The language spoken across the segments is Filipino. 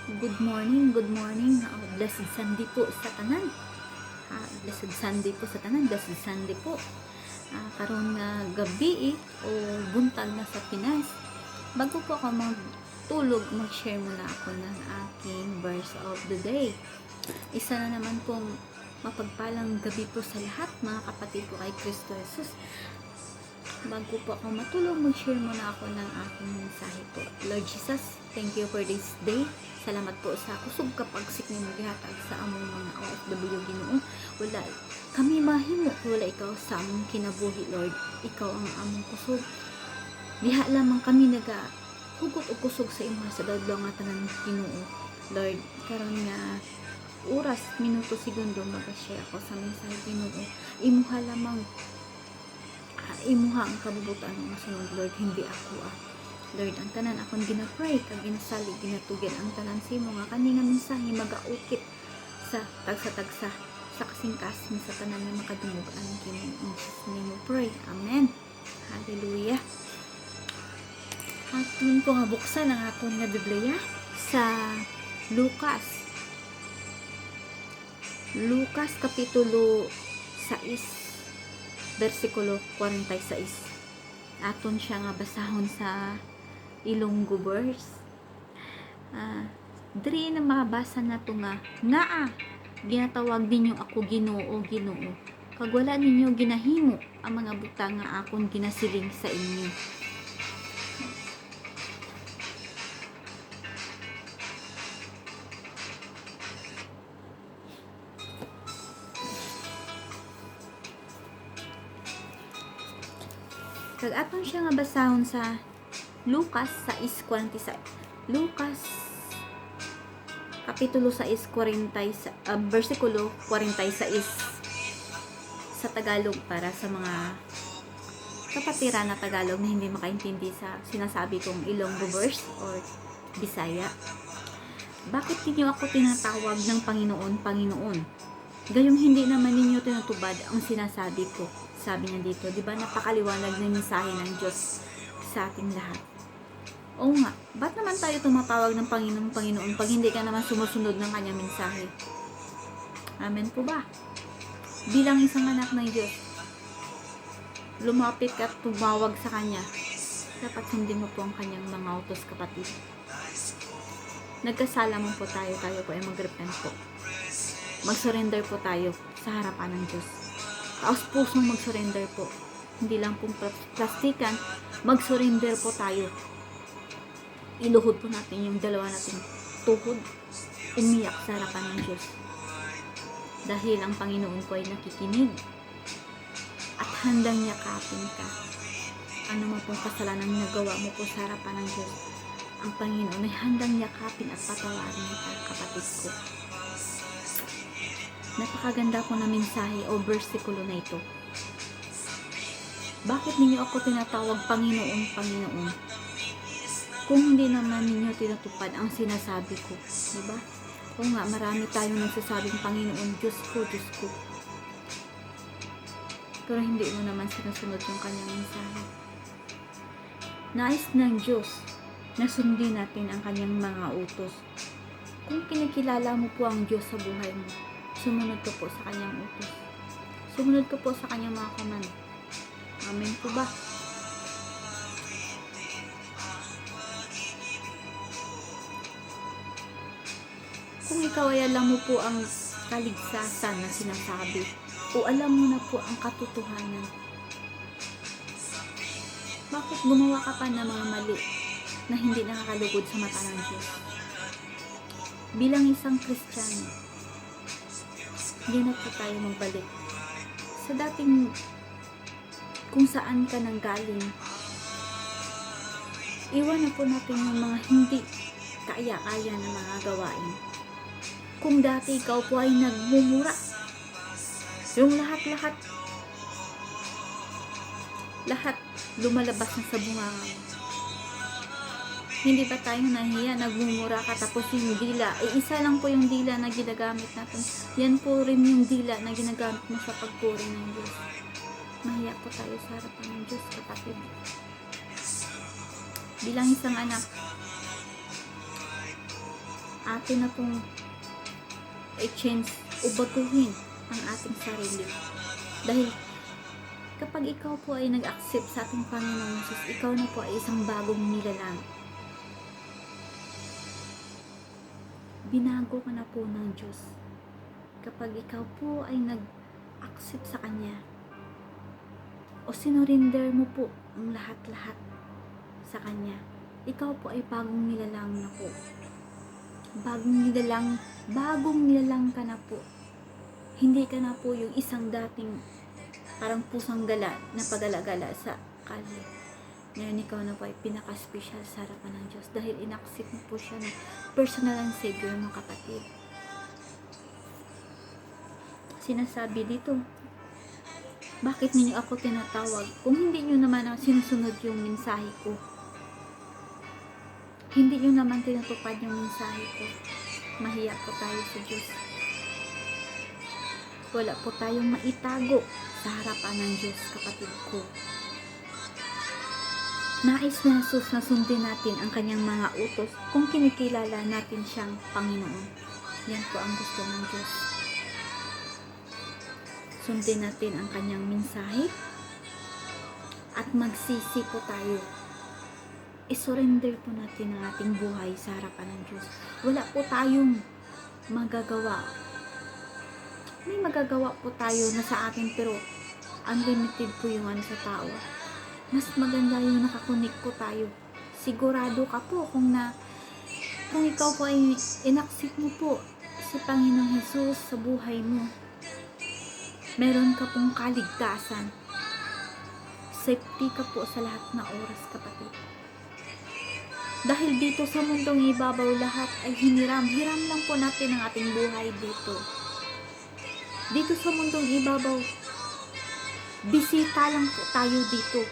Good morning. Blessed Sunday po sa tanan. Blessed Sunday po sa tanan. Blessed Sunday po. Karon nga gabi o buntag na sa Pinas. Bago po ako magtulog, mag-share muna ako ng aking verse of the day. Isa na naman pong mapagpalang gabi po sa lahat, mga kapatid ko kay Kristo Jesus. Bago po ako matulog, mag-share muna ako ng aking mensahe po. Lord Jesus, thank you for this day. Salamat po sa kusog kapagsik ni maghatag sa among mga OFW Ginoo. Wala kami mahimo wala ikaw sa among kinabuhi, Lord. Ikaw ang among kusog. Diha lamang kami naga hugot og kusog sa imo sa dadlaw nga tanan Ginoo. Lord, karon nga oras, minuto, segundo mag-share ako sa mensahe Ginoo. Imuha lamang imuha ang kabubutan ng masunod, Lord, hindi ako Lord, ang tanan akong ginapray kag ginasali, ginatugyan ang tanan sa imo nga kani nga mensahe magaukit sa tagsa-tagsa sa kasing-kasing sa tanan nga makadungog-an kini in Jesus name we pray. Amen. Hallelujah. At nun ko nga buksan ang akong nga Biblia sa Lucas kapitulo 6 versikulo 46. Aton siya nga basahon sa Ilonggo verse. Diri na mabasa na to nga ginatawag ninyo ako Ginoo, Ginoo, kag wala ninyo ginahimo ang mga butang nga akon ginasiling sa inyo. Kag aton siya nga basahon sa Lucas 6:46. Lucas kapitulo 6:40 versikulo 46 sa Tagalog para sa mga kapatiran na Tagalog na hindi makaintindi sa sinasabi kong Ilonggo verse or Bisaya. Bakit ninyo ako tinatawag ng Panginoon, Panginoon? Gayong hindi naman ninyo tinutubad ang sinasabi ko. Sabi niya dito, di ba napakaliwanag ng mensahe ng Diyos sa ating lahat? Oo nga, ba't naman tayo tumatawag ng Panginoon, Panginoon pag hindi ka naman sumusunod ng kanyang mensahe? Amen po ba? Bilang isang anak ng Diyos, lumapit ka at tumawag sa kanya, dapat sundin mo po ang kanyang mga utos, kapatid. Nagkasala mo po tayo po ay mag-repent po. Mag-surrender po tayo sa harapan ng Diyos. Taos pusong mag-surrender po. Hindi lang pong plastikan, mag-surrender po tayo. Iluhod po natin yung dalawa nating tuhod, umiyak sa harapan ng Diyos. Dahil ang Panginoon ko ay nakikinig at handang yakapin ka. Ano man pong kasalanan nagawa mo po sa harapan ng Diyos, ang Panginoon ay handang yakapin at patawarin ka, kapatid ko. Napakaganda po na mensahe o versikulo na ito. Bakit ninyo ako tinatawag Panginoon, Panginoon? Kung hindi naman ninyo tinatupad ang sinasabi ko, diba? O nga, marami tayong nagsasabing Panginoon, Diyos ko, Diyos ko. Pero hindi mo naman sinusunod yung kanyang mensahe. Nais ng Diyos na sundin natin ang kanyang mga utos. Kung kinikilala mo po ang Diyos sa buhay mo, sumunod ka po sa kanyang utos. Sumunod ka po sa kanyang mga command. Amen po ba? Kung ikaw ay alam mo po ang kaligtasan na sinasabi o alam mo na po ang katotohanan, bakit gumawa ka pa ng mga mali na hindi nakakalugod sa mata ng Diyos? Bilang isang Kristiyano, hindi na po tayo magbalik sa dating kung saan ka nang galing. Iwan na po natin yung mga hindi kaya-kaya na mga gawain. Kung dati ikaw po ay nagmumura, yung lahat lumalabas na sa bunganga mo. Hindi ba tayo nahiya, nagmumura ka tapos yung dila, isa lang po yung dila na ginagamit natin. Yan po rin yung dila na ginagamit mo sa pagpuri ng Diyos. Mahiya po tayo sa harapan ng Diyos, kapatid. Bilang isang anak, atin na pong i-change o baguhin ang ating sarili. Dahil kapag ikaw po ay nag-accept sa ating Panginoon Jesus, ikaw na po ay isang bagong nilalang. Binago ka na po ng Diyos. Kapag ikaw po ay nag-accept sa Kanya, o sinurinder mo po ang lahat-lahat sa Kanya, ikaw po ay bagong nilalang na po. Bagong nilalang ka na po. Hindi ka na po yung isang dating parang pusang gala na pagala-gala sa kalye. Ngayon ikaw na po ay pinaka-special sa harapan ng Diyos dahil in-accept mo po siya ng personal and savior ng kapatid. Sinasabi dito, bakit ninyo ako tinatawag kung hindi nyo naman sinusunod yung mensahe ko? Hindi nyo naman tinutupad yung mensahe ko. Mahiya po tayo sa Diyos. Wala po tayong maitago sa harapan ng Diyos, kapatid ko. Nais na Jesus na sundin natin ang kanyang mga utos kung kinikilala natin siyang Panginoon. Yan po ang gusto ng Diyos. Sundin natin ang kanyang mensahe at magsisi po tayo. I-surrender po natin ang ating buhay sa harapan ng Diyos. Wala po tayong magagawa. May magagawa po tayo na sa atin pero unlimited po yung sa tao. Mas maganda yung nakakunik po tayo. Sigurado ka po kung ikaw po ay in-accept mo po si Panginoong Jesus sa buhay mo. Meron ka pong kaligtasan. Safety ka po sa lahat na oras, kapatid. Dahil dito sa mundong ibabaw lahat ay hiram lang po natin ang ating buhay dito. Dito sa mundong ibabaw, bisita lang po tayo dito.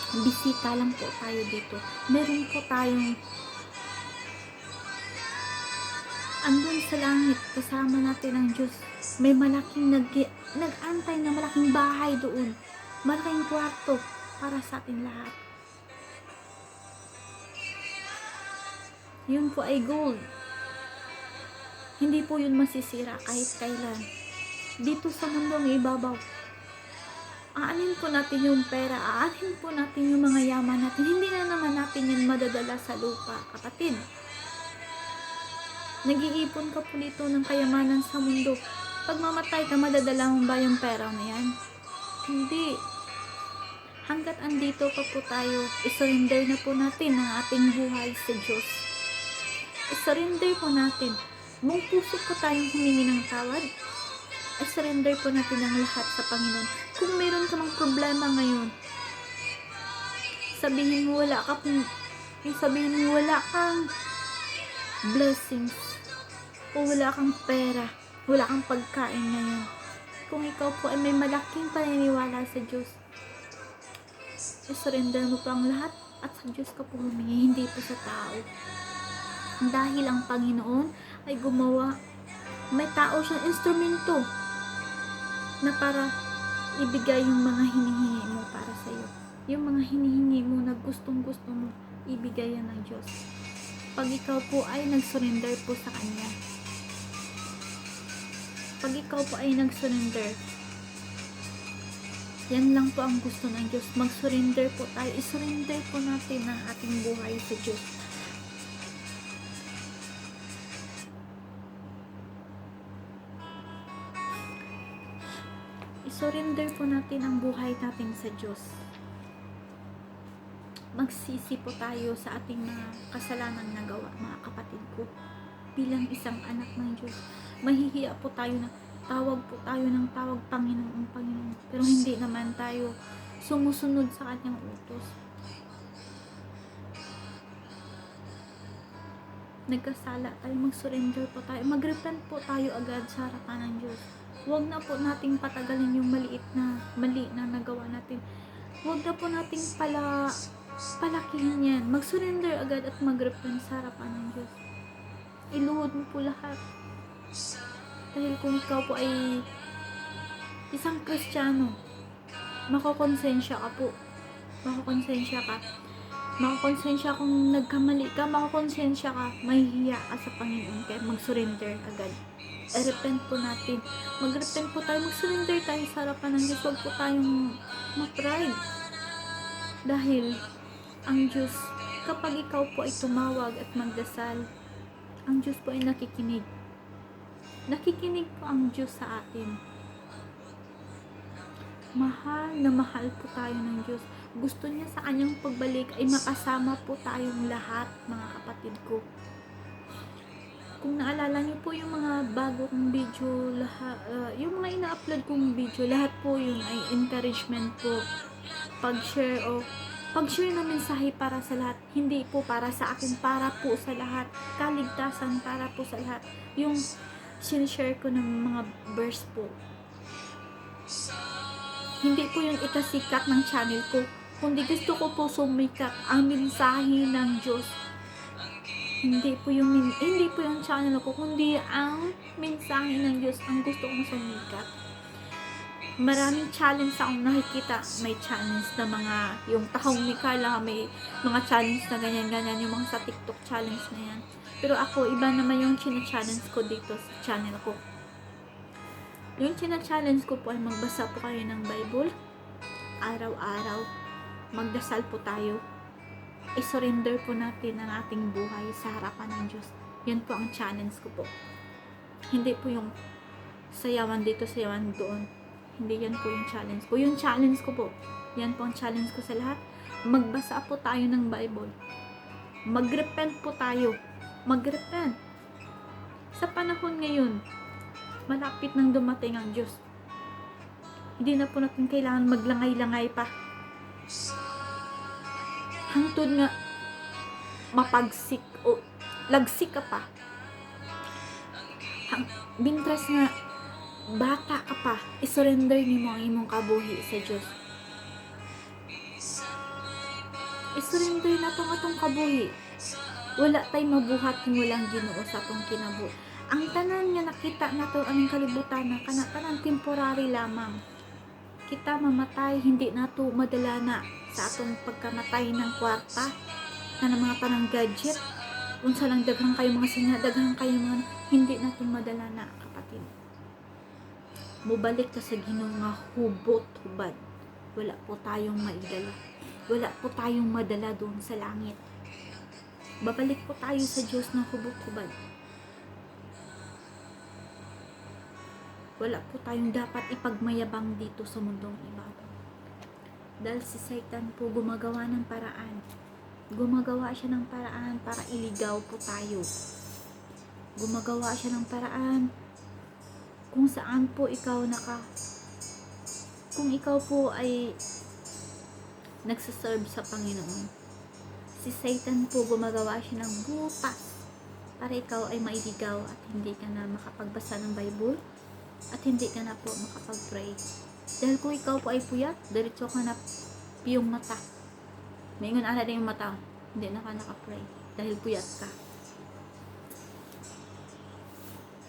Bisita lang po tayo dito. Meron po tayong andun sa langit, kasama natin ang Diyos. May malaking nag-antay na malaking bahay doon. Malaking kwarto para sa atin lahat. Yun po ay gold. Hindi po yun masisira kahit kailan. Dito sa mundong ibabaw, aanin po natin yung pera, aanin po natin yung mga yaman natin. Hindi na naman natin yan madadala sa lupa, kapatid. Nag-iipon ka po dito ng kayamanan sa mundo. Pag mamatay ka, madadala mo ba yung pera na yan? Hindi. Hanggat andito pa po tayo, isurrender na po natin ang ating buhay sa Diyos. Isurrender po natin. Buong puso po tayong humingi ng tawad. I-surrender po natin ang lahat sa Panginoon. Kung meron ka mang problema ngayon, sabihin mo wala kang blessings o wala kang pera, wala kang pagkain ngayon. Kung ikaw po ay may malaking paniniwala sa Diyos, i-surrender mo po ang lahat at sa Diyos ka po humingi, hindi po sa tao. Dahil ang Panginoon ay gumawa, may tao siyang instrumento na para ibigay yung mga hinihingi mo para sa iyo. Yung mga hinihingi mo na gustong-gusto mo, ibigay yan ng Diyos. Pag ikaw po ay nag-surrender po sa Kanya. Pag ikaw po ay nag-surrender, yan lang po ang gusto ng Diyos. Mag-surrender po tayo. I-surrender po natin ang ating buhay sa Diyos. I-surrender po natin ang buhay natin sa Diyos. Magsisi po tayo sa ating mga kasalanang nagawa, mga kapatid ko. Bilang isang anak ng Diyos, mahihiya po tayo na tawag po tayo ng tawag Panginoon, Panginoon. Pero hindi naman tayo sumusunod sa Kanyang utos. Nagkasala tayo, mag-surrender po tayo. Mag-repent po tayo agad sa harapan ng Diyos. Huwag na po nating patagalin yung mali na nagawa natin. Huwag na po nating palakihin yan. Mag-surrender agad at mag-repent sa harapan ng Diyos. Iluhod mo po lahat. Dahil kung ikaw po ay isang Kristiyano, makokonsensya ka po. Makokonsensya ka. makakonsensya kung nagkamali ka, makakonsensya ka, mahihiya ka sa Panginoon, kaya mag-surrender agad. I-repent po natin. Mag-repent po tayo, mag-surrender tayo sa harapan ng Diyos. Huwag po tayong ma-pride. Dahil, ang Diyos, kapag ikaw po ay tumawag at magdasal, ang Diyos po ay nakikinig. Nakikinig po ang Diyos sa atin. Mahal na mahal po tayo ng Diyos. Gusto niya sa kanyang pagbalik ay makasama po tayong lahat, mga kapatid ko. Kung naalala niyo po yung mga bago kong video, yung mga ina-upload kong video, lahat po yun ay encouragement po. Pag-share na mensahe para sa lahat. Hindi po para sa akin, para po sa lahat. Kaligtasan para po sa lahat. Yung sinishare ko ng mga verse po. Hindi po yung ikasikat ng channel ko, kundi gusto ko po sumikat ang mensahe ng Diyos. Hindi po yung channel ko, kundi ang mensahe ng Diyos ang gusto kong sumikat. Maraming challenge akong nakikita. May challenge na mga, yung tahong ni Carla, may mga challenge na ganyan-ganyan, yung mga sa TikTok challenge na yan. Pero ako, iba naman yung challenge ko dito sa channel ko. Yung challenge ko po ay magbasa po kayo ng Bible araw-araw, magdasal po tayo, i-surrender po natin ang ating buhay sa harapan ng Diyos. Yan po ang challenge ko po. Hindi po yung sayawan dito, sayawan doon. Hindi yan po yung challenge ko. Yung challenge ko po, yan po ang challenge ko sa lahat. Magbasa po tayo ng Bible. Mag-repent po tayo. Mag-repent. Sa panahon ngayon, malapit nang dumating ang Diyos. Hindi na po natin kailangan maglangay-langay pa. Hangtod nga mapagsik o lagsik ka pa. Bintras nga bata ka pa, isurrender nimo ang imong kabuhi sa Diyos. Isurrender na atong kabuhi. Wala tayong mabuhat kung walang Ginoo sa atong kinabuhi. Ang tanan nga nakita nato aming kalibutan na tanan temporary lamang. Kita mamatay, hindi nato madala na sa atong pagkamatay ng kwarta na ng mga tanang gadget. Unsa lang daghang kayo mga sinya, daghang kayo mga hindi nato madala na, kapatid. Mubalik ka sa Ginoo nga hubot-hubad. Wala po tayong maidala. Wala po tayong madala doon sa langit. Babalik po tayo sa Diyos na hubot-hubad. Wala po tayong dapat ipagmayabang dito sa mundong ibabaw. Dahil si Satan po gumagawa ng paraan. Gumagawa siya ng paraan para iligaw po tayo. Gumagawa siya ng paraan kung saan po ikaw kung ikaw po ay nagsaserve sa Panginoon. Si Satan po gumagawa siya ng butas para ikaw ay mailigaw at hindi ka na makapagbasa ng Bible. At hindi ka na po makapag-pray. Dahil kung ikaw po ay puyat, diretso ka na piyong mata. Maingon ala na yung mata, hindi na ka nakapray. Dahil puyat ka.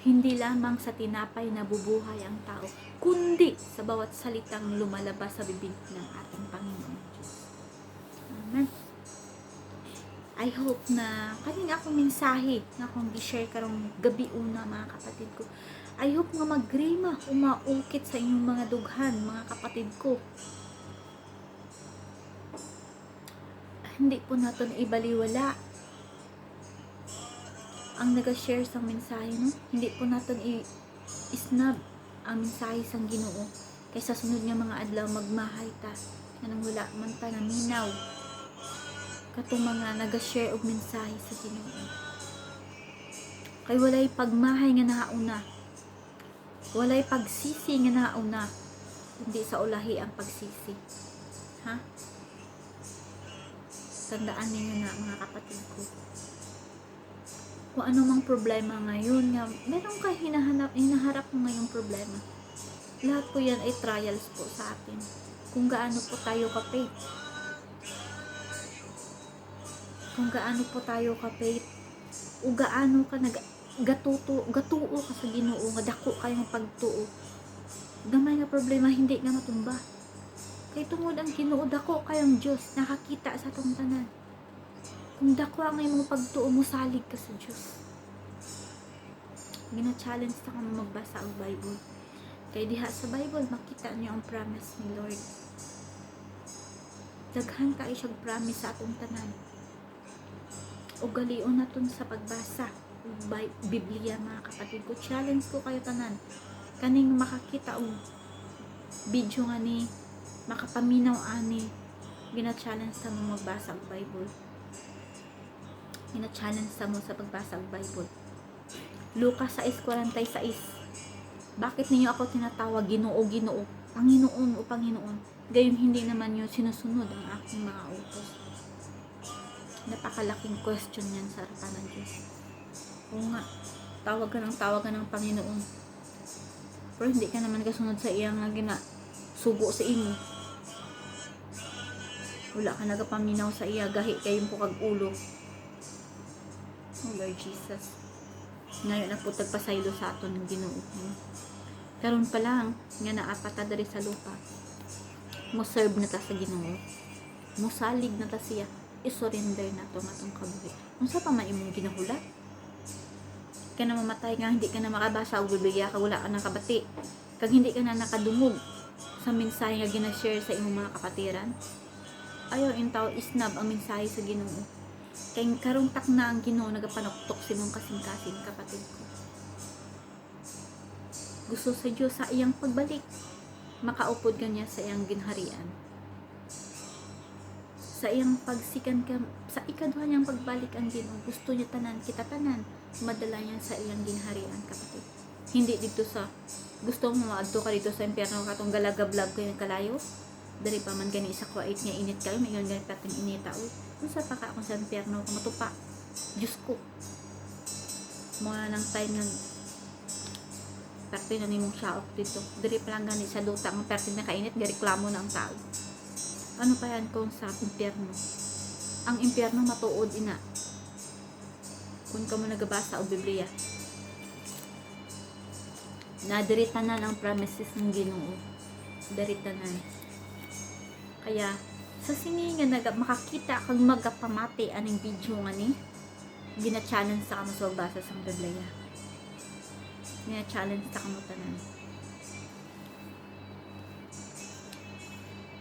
Hindi lamang sa tinapay na bubuhay ang tao, kundi sa bawat salitang lumalabas sa bibig ng ating Panginoon Diyos. Amen. I hope na kaning akong mensahe na akong i-share karong gabi una, mga kapatid ko. I hope nga magrima, umaukit sa inyong mga dughan, mga kapatid ko. Hindi po natin ibaliwala ang nag-share sa mensahe, no? Hindi po natin i-snub ang mensahe sang Ginoo. Kaysa sunod nga mga adlaw magmahay ta, kanang wala man ta na minaw. Katong mga nag-share og mensahe sa Ginoo. Kay walay pagmahay nga nauna. Walay pagsisi nga nauna, hindi sa ulahi ang pagsisi. Ha? Tandaan ninyo na, mga kapatid ko. Kung ano mang problema ngayon, nga meron ka hinaharap mo ngayong problema. Lahat po yan ay trials po sa atin. Kung gaano po tayo ka-faith. Kung gaano po tayo ka-faith. O gaano ka gatuo ka sa Ginoo, nga dako kayong pagtuo. Gamay nga problema hindi nga matumba. Kay tungod ang Ginoo, dako kayong Dios nakakita sa atong tanan. Kung dako ang imong pagtuo mo, salig ka sa Dios. Gina-challenge ta ka mo magbasa og Bible. Kay diha sa Bible makita niyo ang promise ni Lord. Daghan ka siyang promise sa atong tanan. O galion naton sa pagbasa og Biblia, mga kapatid ko. Challenge ko kayo tanan. Kaning makakita og video nga ni makapaminaw ani, gina-challenge ta mo magbasa og Bible. Gina-challenge ta mo sa pagbasa og Bible. Lucas 6:46. Bakit ninyo ako tinatawag Ginoo, Ginoo, Panginoon o Panginoon, gayon hindi naman nyo sinusunod ang aking mga utos? Napakalaking question yan sa harapan ng Diyos. Oo nga, tawagan ng Panginoon, pero hindi ka naman kasunod sa iyang sugo sa imo. Wala ka nagapaminaw sa iya, gahi kayong pukag ulo. Oh Lord Jesus, ngayon na po tagpasaylo sa aton ng Ginoo. Karon pa lang nga naapata diri sa lupa, mo serve na ta sa Ginoo, mo salig na ta siya, i-surrender na to atong kabuhi. Unsa pa man imong ginahulat? Ka na mamatay nga hindi ka na makabasa og Biblia, kag wala ka nang kabati, kag hindi ka na nakadungog sa mensahe nga gina-share sa imong mga kapatiran. Ayaw intaw isnab ang mensahe sa Ginoo. Kay karong takna ang Ginoo nagapanuktok sa imong kasing-kasing, kapatid ko. Gusto sa Dios sa iyang pagbalik, makaupod ka niya sa iyang ginharian. Sa iyang pagsikan ka, sa ikaduha niyang pagbalik ang Ginoo, gusto niya tanan, kita tanan, madala niya sa iyang ginharian, kapatid. Hindi dito sa, gusto mo maadto ka dito sa impyerno, katong galagablab kayo kalayo, dari pa man gani sa kuwait nga init kayo, mayon gani pating inita, unsa pa ka akong sa impyerno ka matupa, Diyos ko. Mga nang time ng parte na nimong siyaok dito, dari pa lang gani sa duta, ang parte na kainit, gareklamo na ang tao. Ano pa yan kung sa impyerno? Ang impyerno matuod ina kung ka mo nagabasa o Biblia. Nadiritanan ang promises ng Ginoo, daritanan. Kaya sa sini nga makakita kang magapamati aning video nga ni, gina-challenge sa kamo sa magbasa sa Biblia. Gina-challenge sa kamo tanan.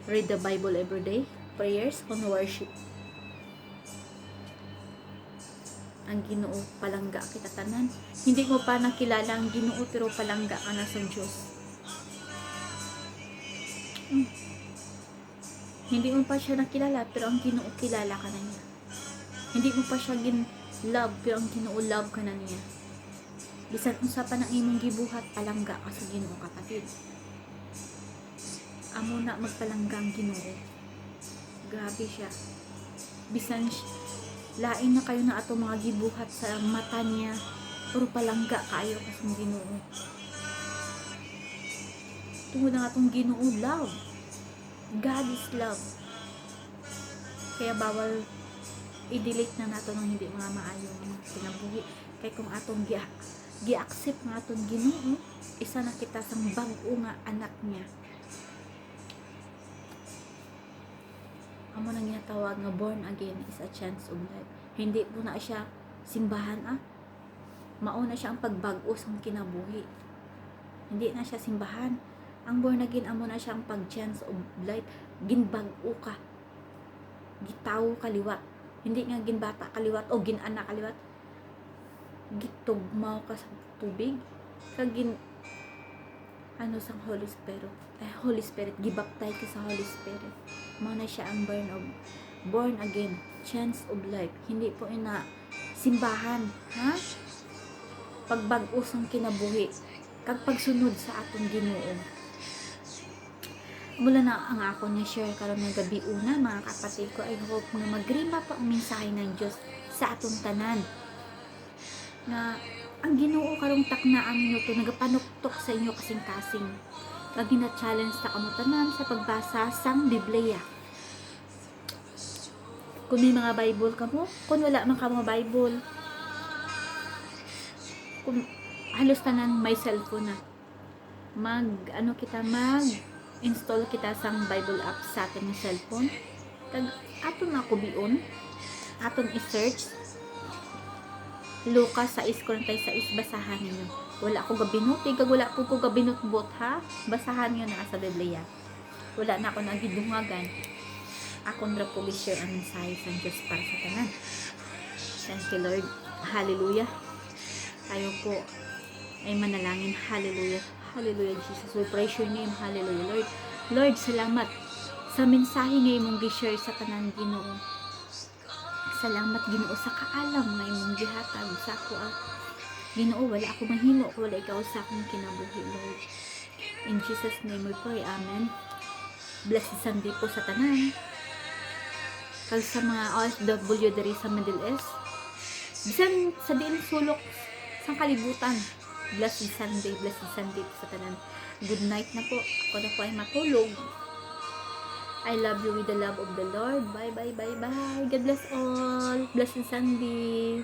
Read the Bible every day. Prayers on worship. Ang Ginoo, palangga kita tanan. Hindi mo pa nakilala ang Ginoo, pero palangga ka na sa Diyos. Hindi mo pa siya nakilala, pero ang Ginoo kilala ka na niya. Hindi mo pa siya love, pero ang Ginoo love ka na niya. Bisan usapan ng imong gibuhat, palangga ka sa Ginoo, kapatid. Amo na magpalangga ang Ginoo. Grabe siya. Bisan lain na kayo na ato mga gibuhat sa mata niya, pero palangga kayo kasing Ginoo. Tungod ang atong Ginoo, love. God is love. Kaya bawal i-delete na nato ng hindi mga maayong kinabuhi. Kaya kung atong gi-accept nga atong Ginoo, isa na kita sang bag-o nga anak niya. Amo nang ginatawag nga born again is a chance of life. Hindi po na siya simbahan, mauna siya ang pagbago sa kinabuhi. Hindi na siya simbahan. Ang born again, amo na siya ang pag-chance of life. Ginbago ka, gitaw kaliwat. Hindi nga ginbata kaliwat o ginana kaliwat. Gitugmaw ka sa tubig, kagin sang Holy Spirit. Holy Spirit, gibaptay ka sa Holy Spirit. Mao na siya ang born again, chance of life. Hindi po ina simbahan, pagbag-o sang kinabuhi, kag pagsunod sa atong Ginoo. Mula na ang ako niya share karon nga gabi una, mga kapatid ko. I hope na magrima pa ang mensahe ng Diyos sa atong tanan, na ang Ginoo karong taknaan niyo to nagapanuktok sa inyo kasing-kasing. Kag gina-challenge ta kamo tanan sa pagbasa sang Biblia. Kung may mga Bible kamo, kung wala man kamo Bible, kung halos tanan may cellphone na, install kita sang Bible app sa ating cellphone, kag ato na kubion, Aton i-search Lucas 6:46, basahan niyo. Wala ko gabinot, wala po ko gabinot-bot ha. Basahan niyo na sa Biblia. Wala na ako nagidungagan. Akong ra po share ang mensahe sa Diyos para sa tanan. Thank you, Lord. Hallelujah. Tayo po ay manalangin. Hallelujah. Hallelujah, Jesus. We praise your name. Hallelujah, Lord. Lord, salamat sa mensahe nga imong gi-share sa tanan, Ginoo. Salamat, Ginoo, sa kaalam nga imong gihatag sa ako. Ginoo, wala ako mahimo, wala ikaw sa akong kinabuhi, Lord. In Jesus' name we pray. Amen. Blessed Sunday po sa tanan. Kag sa mga OFW diri sa Middle East, bisan sa diin sulok sa kalibutan, blessed Sunday po sa tanan. Good night na po. Ako na po ay matulog. I love you with the love of the Lord. Bye, bye, bye, bye. God bless all. Blessed Sunday.